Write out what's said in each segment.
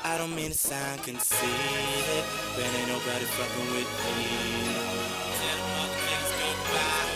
I don't mean to sound conceited, but ain't nobody fucking with me. Tell the motherfuckers goodbye.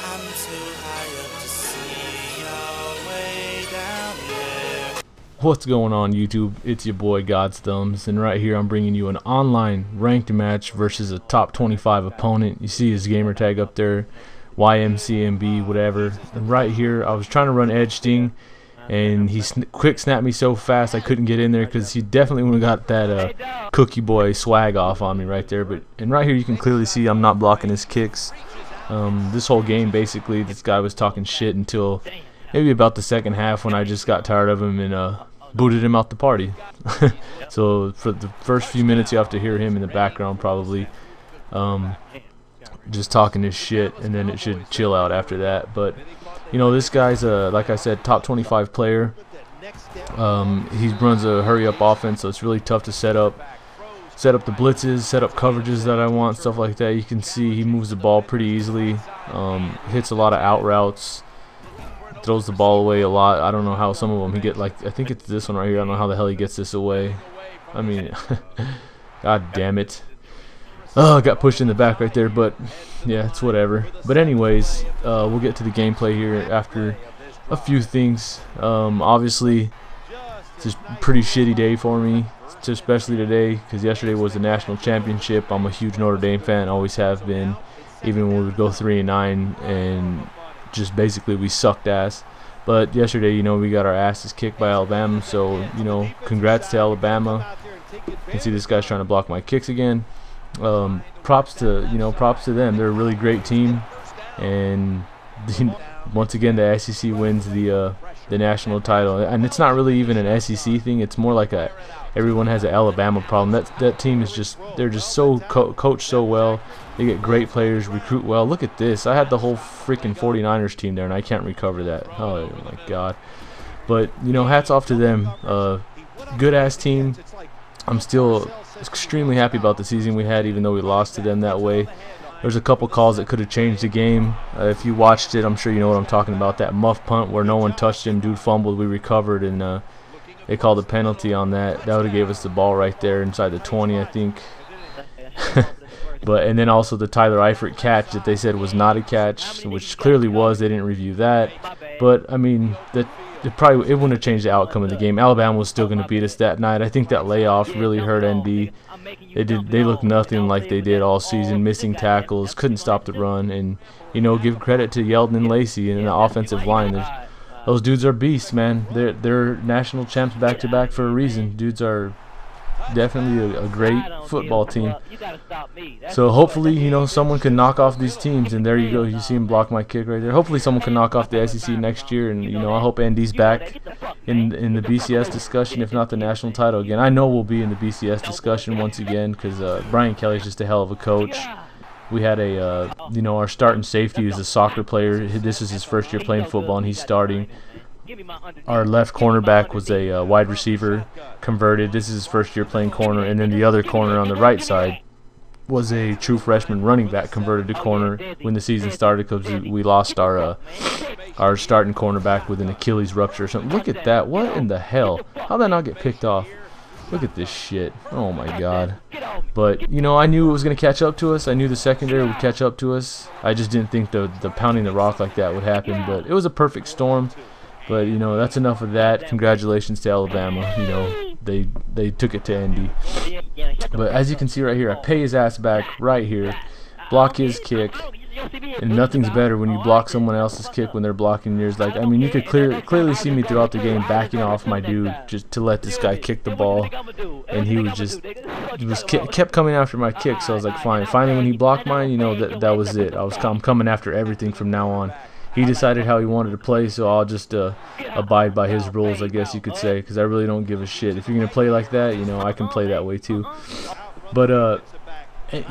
I'm too high up to see y'all way down there. What's going on, YouTube? It's your boy GODzTHUMBz, and right here I'm bringing you an online ranked match versus a top 25 opponent. You see his gamer tag up there, YMCMB, whatever. And right here I was trying to run edge sting, and he quick snapped me so fast I couldn't get in there because he definitely would have got that cookie boy swag off on me right there. And right here you can clearly see I'm not blocking his kicks. This whole game basically this guy was talking shit until maybe about the second half, when I just got tired of him and booted him out the party. So for the first few minutes you have to hear him in the background probably just talking his shit, and then it should chill out after that. But you know, this guy's like I said, top 25 player. He runs a hurry up offense, so it's really tough to set up the blitzes, set up coverages that I want, stuff like that. You can see he moves the ball pretty easily, hits a lot of out routes, throws the ball away a lot. I don't know how some of them he get, like I think it's this one right here. I don't know how the hell he gets this away. I mean, god damn it. Oh, got pushed in the back right there, but yeah, it's whatever. But anyways, we'll get to the gameplay here after a few things. Obviously, it's just a pretty shitty day for me, especially today, because yesterday was the national championship. I'm a huge Notre Dame fan, always have been, even when we would go 3-9, and just basically we sucked ass. But yesterday, you know, we got our asses kicked by Alabama, so, you know, congrats to Alabama. You can see this guy's trying to block my kicks again. Props to them. They're a really great team, and once again the SEC wins the national title. And it's not really even an SEC thing, it's more like everyone has an Alabama problem. That team is just, they're just so coached so well. They get great players, recruit well. Look at this, I had the whole freaking 49ers team there and I can't recover that. Oh my god. But you know, hats off to them. Good ass team. I'm still extremely happy about the season we had, even though we lost to them that way. There's a couple calls that could have changed the game. If you watched it, I'm sure you know what I'm talking about. That muff punt where no one touched him, dude fumbled, we recovered, and they called a penalty on that. That would have gave us the ball right there inside the 20, I think. And then also the Tyler Eifert catch that they said was not a catch, which clearly was. They didn't review that. But I mean, it wouldn't have changed the outcome of the game. Alabama was still going to beat us that night. I think that layoff really hurt ND. They looked nothing like they did all season, missing tackles, couldn't stop the run, and you know, give credit to Yeldon and Lacey and the offensive line. Those dudes are beasts, man. They're national champs back to back for a reason. Dudes are definitely a great football team. So hopefully, you know, someone can knock off these teams, and there you go, you see him block my kick right there. Hopefully someone can knock off the SEC next year, and you know, I hope ND's back in the BCS discussion, if not the national title again. I know we'll be in the BCS discussion once again, because Brian Kelly's just a hell of a coach. We had you know, our starting safety is a soccer player. This is his first year playing football, and he's starting. Our left cornerback was a wide receiver converted. This is his first year playing corner. And then the other corner on the right side was a true freshman running back converted to corner when the season started, because we lost our starting cornerback with an Achilles rupture or something. Look at that. What in the hell? How'd that not get picked off? Look at this shit. Oh my god. But you know, I knew it was going to catch up to us. I knew the secondary would catch up to us. I just didn't think the pounding the rock like that would happen. But it was a perfect storm. But you know, that's enough of that. Congratulations to Alabama. You know, they took it to ND. But as you can see right here, I pay his ass back right here, block his kick, and nothing's better when you block someone else's kick when they're blocking yours. Like, I mean, you could clearly see me throughout the game backing off my dude just to let this guy kick the ball, and he kept coming after my kick. So I was like, fine. Finally, when he blocked mine, you know, that was it. I'm coming after everything from now on. He decided how he wanted to play, so I'll just abide by his rules, I guess you could say, because I really don't give a shit. If you're going to play like that, you know, I can play that way too. But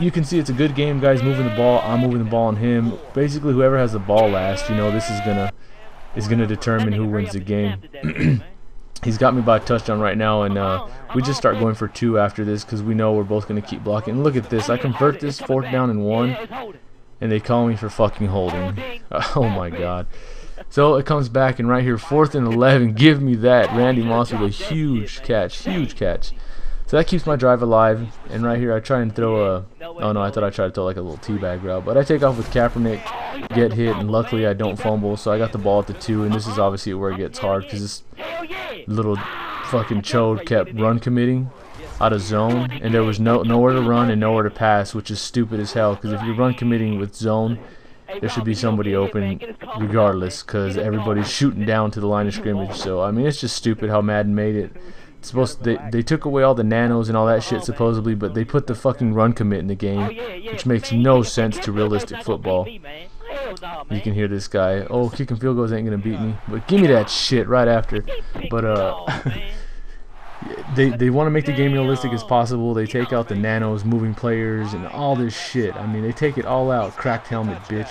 you can see it's a good game, guys. Moving the ball, I'm moving the ball on him. Basically, whoever has the ball last, you know, this is gonna determine who wins the game. He's got me by a touchdown right now, and we just start going for 2 after this, because we know we're both going to keep blocking. And look at this, I convert this 4th down and 1. And they call me for fucking holding. Oh my god. So it comes back, and right here, 4th and 11. Give me that. Randy Moss with a huge catch. Huge catch. So that keeps my drive alive. And right here, I try and throw a... Oh, no, I thought I tried to throw like a little teabag route. But I take off with Kaepernick, get hit, and luckily I don't fumble. So I got the ball at the 2, and this is obviously where it gets hard because this little fucking chode kept run committing out of zone. And there was nowhere to run and nowhere to pass, which is stupid as hell. Because if you're run committing with zone, there should be somebody open regardless, because everybody's shooting down to the line of scrimmage. So I mean, it's just stupid how Madden made it. It's supposed to, they took away all the nanos and all that shit supposedly, but they put the fucking run commit in the game, which makes no sense to realistic football. You can hear this guy. Oh, kicking field goals ain't gonna beat me, but give me that shit right after. But they want to make the game realistic as possible. They take out the nanos, moving players, and all this shit. I mean, they take it all out. Cracked helmet, bitch.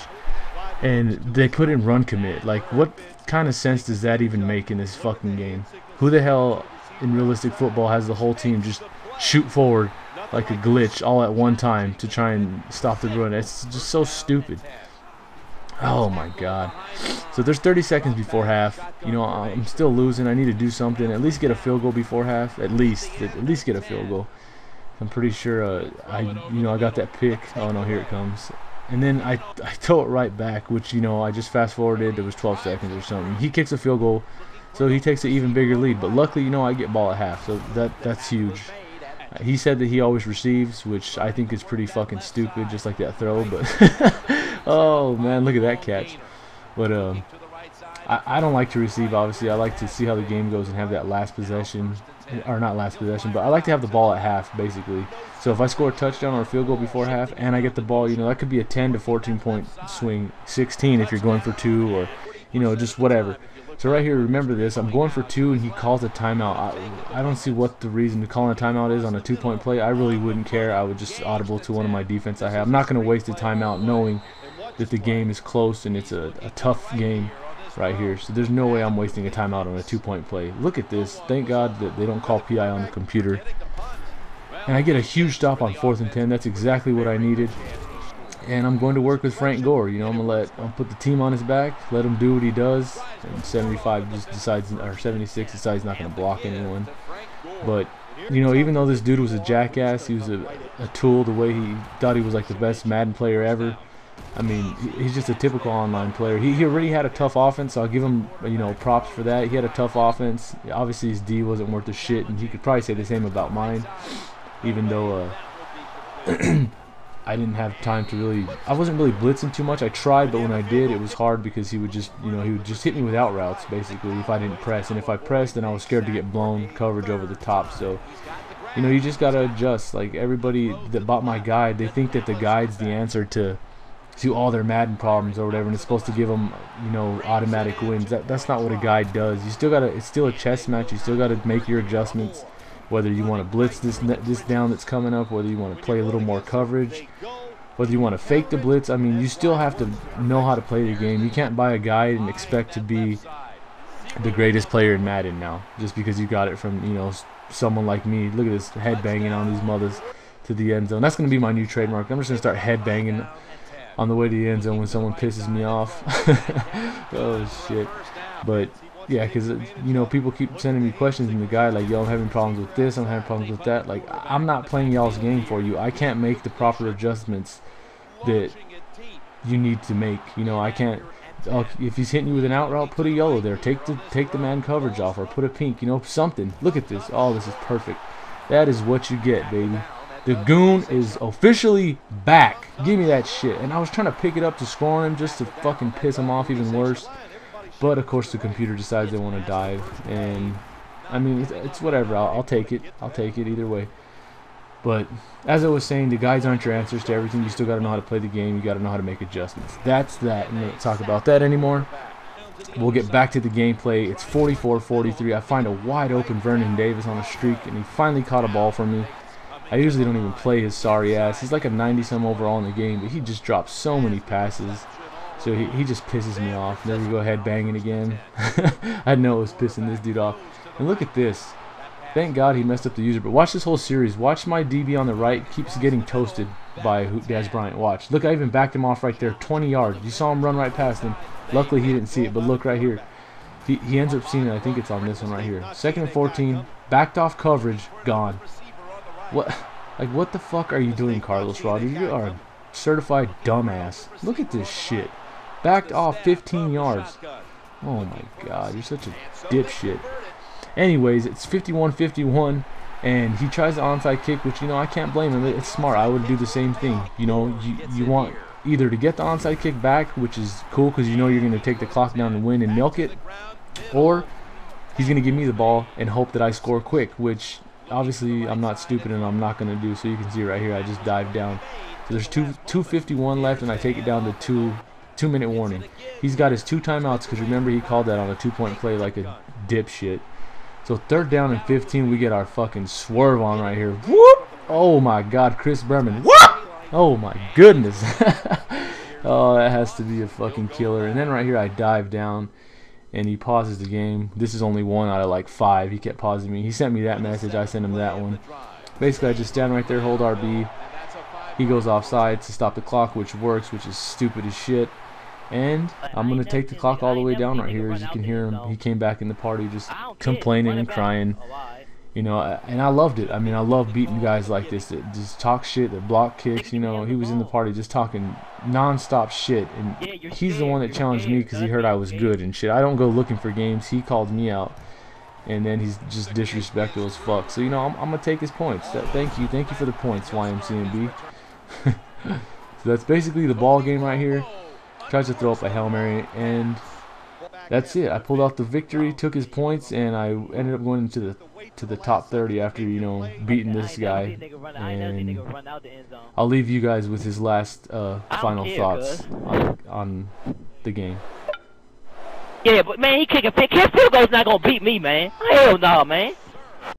And they put in run commit. Like, what kind of sense does that even make in this fucking game? Who the hell in realistic football has the whole team just shoot forward like a glitch all at one time to try and stop the run? It's just so stupid. Oh my god. So there's 30 seconds before half. You know, I'm still losing. I need to do something. At least get a field goal before half. At least get a field goal. I'm pretty sure I got that pick. Oh no, here it comes. And then I throw it right back, which, you know, I just fast forwarded. There was 12 seconds or something. He kicks a field goal, so he takes an even bigger lead. But luckily, you know, I get ball at half, so that's huge. He said that he always receives, which I think is pretty fucking stupid, just like that throw. But oh man, look at that catch. But I don't like to receive, obviously. I like to see how the game goes and have that last possession, or not last possession, but I like to have the ball at half, basically. So if I score a touchdown or a field goal before half and I get the ball, you know, that could be a 10 to 14 point swing, 16 if you're going for 2, or, you know, just whatever. So right here, remember this, I'm going for 2 and he calls a timeout. I don't see what the reason to call a timeout is on a 2-point play. I really wouldn't care. I would just audible to one of my defense I have. I'm not going to waste a timeout knowing that the game is close and it's a tough game right here. So there's no way I'm wasting a timeout on a 2-point play. Look at this. Thank God that they don't call PI on the computer. And I get a huge stop on 4th and 10. That's exactly what I needed. And I'm going to work with Frank Gore. You know, I'll put the team on his back, let him do what he does. And 75 just decides, or 76 decides not going to block anyone. But, you know, even though this dude was a jackass, he was a tool, the way he thought he was like the best Madden player ever. I mean, he's just a typical online player. He already had a tough offense, so I'll give him, you know, props for that. He had a tough offense. Obviously, his D wasn't worth a shit, and he could probably say the same about mine, even though I didn't have time to really, I wasn't really blitzing too much. I tried, but when I did, it was hard because he would just, you know, he would just hit me without routes, basically, if I didn't press. And if I pressed, then I was scared to get blown coverage over the top. So, you know, you just got to adjust. Like, everybody that bought my guide, they think that the guide's the answer to all their Madden problems or whatever, and it's supposed to give them, you know, automatic wins. That's not what a guide does. You still got to, it's still a chess match. You still got to make your adjustments. Whether you want to blitz this down that's coming up, whether you want to play a little more coverage, whether you want to fake the blitz. I mean, you still have to know how to play the game. You can't buy a guide and expect to be the greatest player in Madden now, just because you got it from, you know, someone like me. Look at this, head banging on these mothers to the end zone. That's going to be my new trademark. I'm just going to start head banging on the way to the end zone when someone pisses me off. Oh, shit. But yeah, because, you know, people keep sending me questions in the guide like, yo, I'm having problems with this, I'm having problems with that. Like, I'm not playing y'all's game for you. I can't make the proper adjustments that you need to make. You know, I can't, if he's hitting you with an out route, put a yellow there. Take the man coverage off, or put a pink, you know, something. Look at this. Oh, this is perfect. That is what you get, baby. The goon is officially back. Give me that shit. And I was trying to pick it up to score him just to fucking piss him off even worse. But, of course, the computer decides they want to dive. And, I mean, it's whatever. I'll take it. I'll take it either way. But, as I was saying, the guides aren't your answers to everything. You still got to know how to play the game. You got to know how to make adjustments. That's that. I'm not going to talk about that anymore. We'll get back to the gameplay. It's 44-43. I find a wide open Vernon Davis on a streak, and he finally caught a ball for me. I usually don't even play his sorry ass. He's like a 90-some overall in the game, but he just drops so many passes. So he just pisses me off. There we go, head banging again. I know it was pissing this dude off. And look at this. Thank God he messed up the user. But watch this whole series. Watch my DB on the right keeps getting toasted by Dez Bryant. Watch. Look, I even backed him off right there. 20 yards. You saw him run right past him. Luckily, he didn't see it. But look right here. He ends up seeing it. I think it's on this one right here. 2nd and 14. Backed off coverage. Gone. What? Like, what the fuck are you doing, Carlos Rodriguez? You are a certified dumbass. Look at this shit. Backed off 15 yards. Oh my God. You're such a dipshit. Anyways, it's 51-51, and he tries the onside kick, which, you know, I can't blame him. It's smart. I would do the same thing. You know, you want either to get the onside kick back, which is cool because you know you're going to take the clock down and win and milk it, or he's going to give me the ball and hope that I score quick, which obviously I'm not stupid and I'm not going to do. So you can see right here, I just dive down. So there's 2:51 left, and I take it down to 2-minute warning. He's got his 2 timeouts because remember he called that on a 2-point play like a dipshit. So 3rd down and 15, we get our fucking swerve on right here. Whoop! Oh my God, Chris Berman. Whoop! Oh my goodness. Oh, that has to be a fucking killer. And then right here, I dive down, and he pauses the game. This is only 1 out of like 5. He kept pausing me. He sent me that message. I sent him that one. Basically, I just stand right there, hold RB. He goes offside to stop the clock, which works, which is stupid as shit. And I'm going to take the clock all the way down right here. As you can hear him, he came back in the party just complaining and crying. You know, and I loved it. I mean, I love beating guys like this that just talk shit, that block kicks. You know, he was in the party just talking non-stop shit. And he's the one that challenged me because he heard I was good and shit. I don't go looking for games. He called me out. And then he's just disrespectful as fuck. So, you know, I'm going to take his points. Thank you for the points, YMCMB. So that's basically the ball game right here. Tries to throw up a Hail Mary, and that's it. I pulled out the victory, took his points, and I ended up going to the top 30 after, you know, beating this guy. And I'll leave you guys with his last final thoughts on the game. Yeah, but man, he kicking field goal's not gonna beat me, man. Hell no, man.